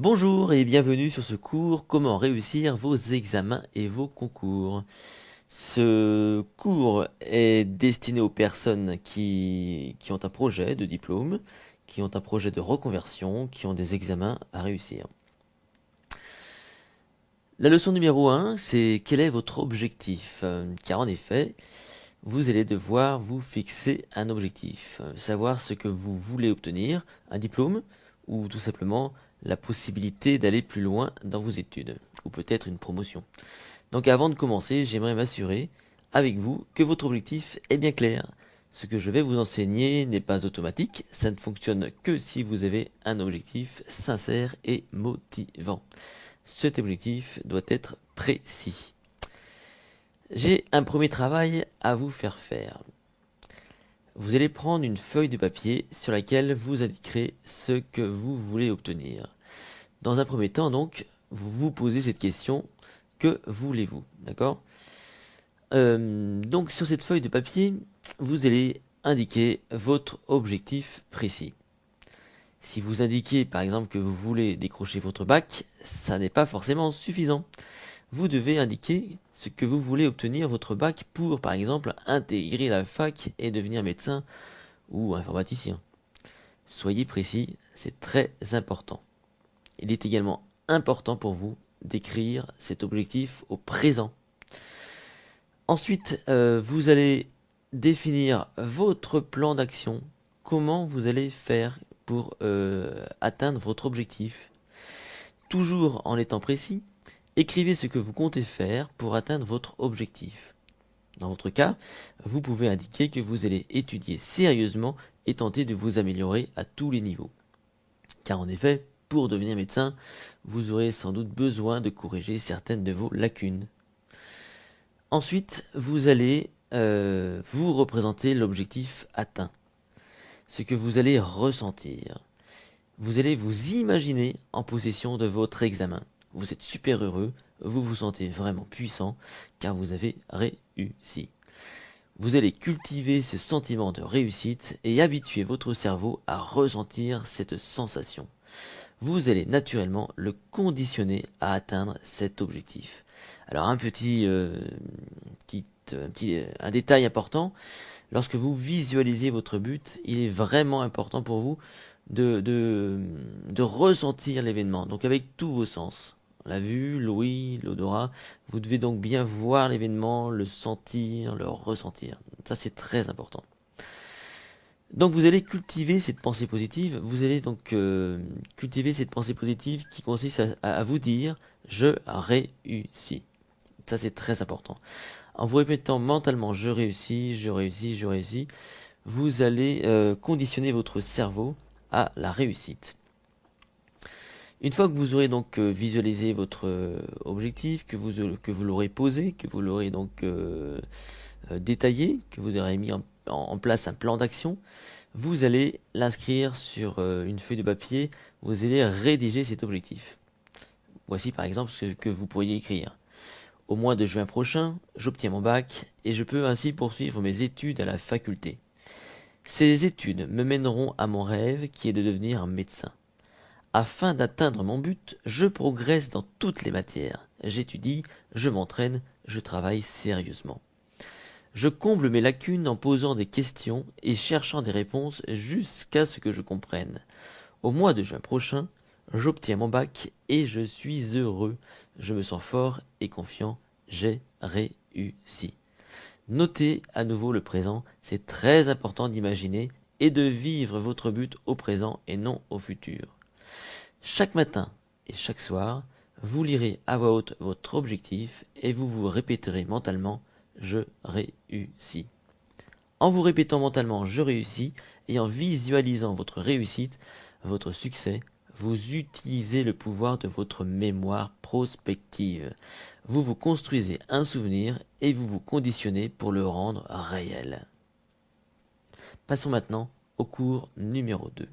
Bonjour et bienvenue sur ce cours Comment réussir vos examens et vos concours. Ce cours est destiné aux personnes qui ont un projet de diplôme, qui ont un projet de reconversion, qui ont des examens à réussir. La leçon numéro 1, c'est quel est votre objectif? Car en effet, vous allez devoir vous fixer un objectif, savoir ce que vous voulez obtenir, un diplôme ou tout simplement la possibilité d'aller plus loin dans vos études, ou peut-être une promotion. Donc avant de commencer, j'aimerais m'assurer avec vous que votre objectif est bien clair. Ce que je vais vous enseigner n'est pas automatique, ça ne fonctionne que si vous avez un objectif sincère et motivant. Cet objectif doit être précis. J'ai un premier travail à vous faire faire. Vous allez prendre une feuille de papier sur laquelle vous indiquerez ce que vous voulez obtenir. Dans un premier temps, donc, vous vous posez cette question, que voulez-vous? D'accord? Donc, sur cette feuille de papier, vous allez indiquer votre objectif précis. Si vous indiquez, par exemple, que vous voulez décrocher votre bac, ça n'est pas forcément suffisant. Vous devez indiquer ce que vous voulez obtenir votre bac pour, par exemple, intégrer la fac et devenir médecin ou informaticien. Soyez précis, c'est très important. Il est également important pour vous d'écrire cet objectif au présent. Ensuite, vous allez définir votre plan d'action, comment vous allez faire pour atteindre votre objectif. Toujours en étant précis, écrivez ce que vous comptez faire pour atteindre votre objectif. Dans votre cas, vous pouvez indiquer que vous allez étudier sérieusement et tenter de vous améliorer à tous les niveaux. Car en effet, pour devenir médecin, vous aurez sans doute besoin de corriger certaines de vos lacunes. Ensuite, vous allez vous représenter l'objectif atteint, ce que vous allez ressentir. Vous allez vous imaginer en possession de votre examen. Vous êtes super heureux, vous vous sentez vraiment puissant car vous avez réussi. Vous allez cultiver ce sentiment de réussite et habituer votre cerveau à ressentir cette sensation. Vous allez naturellement le conditionner à atteindre cet objectif. Alors un détail important, lorsque vous visualisez votre but, il est vraiment important pour vous de ressentir l'événement, donc avec tous vos sens. La vue, l'ouïe, l'odorat, vous devez donc bien voir l'événement, le sentir, le ressentir. Ça c'est très important. Donc vous allez cultiver cette pensée positive, vous allez donc cultiver cette pensée positive qui consiste à vous dire « je réussis ». Ça c'est très important. En vous répétant mentalement « je réussis, je réussis, je réussis », vous allez conditionner votre cerveau à la réussite. Une fois que vous aurez donc visualisé votre objectif, que vous l'aurez posé, que vous l'aurez donc détaillé, que vous aurez mis en place un plan d'action, vous allez l'inscrire sur une feuille de papier, vous allez rédiger cet objectif. Voici par exemple ce que vous pourriez écrire. Au mois de juin prochain, j'obtiens mon bac et je peux ainsi poursuivre mes études à la faculté. Ces études me mèneront à mon rêve qui est de devenir médecin. Afin d'atteindre mon but, je progresse dans toutes les matières. J'étudie, je m'entraîne, je travaille sérieusement. Je comble mes lacunes en posant des questions et cherchant des réponses jusqu'à ce que je comprenne. Au mois de juin prochain, j'obtiens mon bac et je suis heureux. Je me sens fort et confiant. J'ai réussi. Notez à nouveau le présent, c'est très important d'imaginer et de vivre votre but au présent et non au futur. Chaque matin et chaque soir, vous lirez à voix haute votre objectif et vous vous répéterez mentalement « je réussis ». En vous répétant mentalement « je réussis » et en visualisant votre réussite, votre succès, vous utilisez le pouvoir de votre mémoire prospective. Vous vous construisez un souvenir et vous vous conditionnez pour le rendre réel. Passons maintenant au cours numéro 2.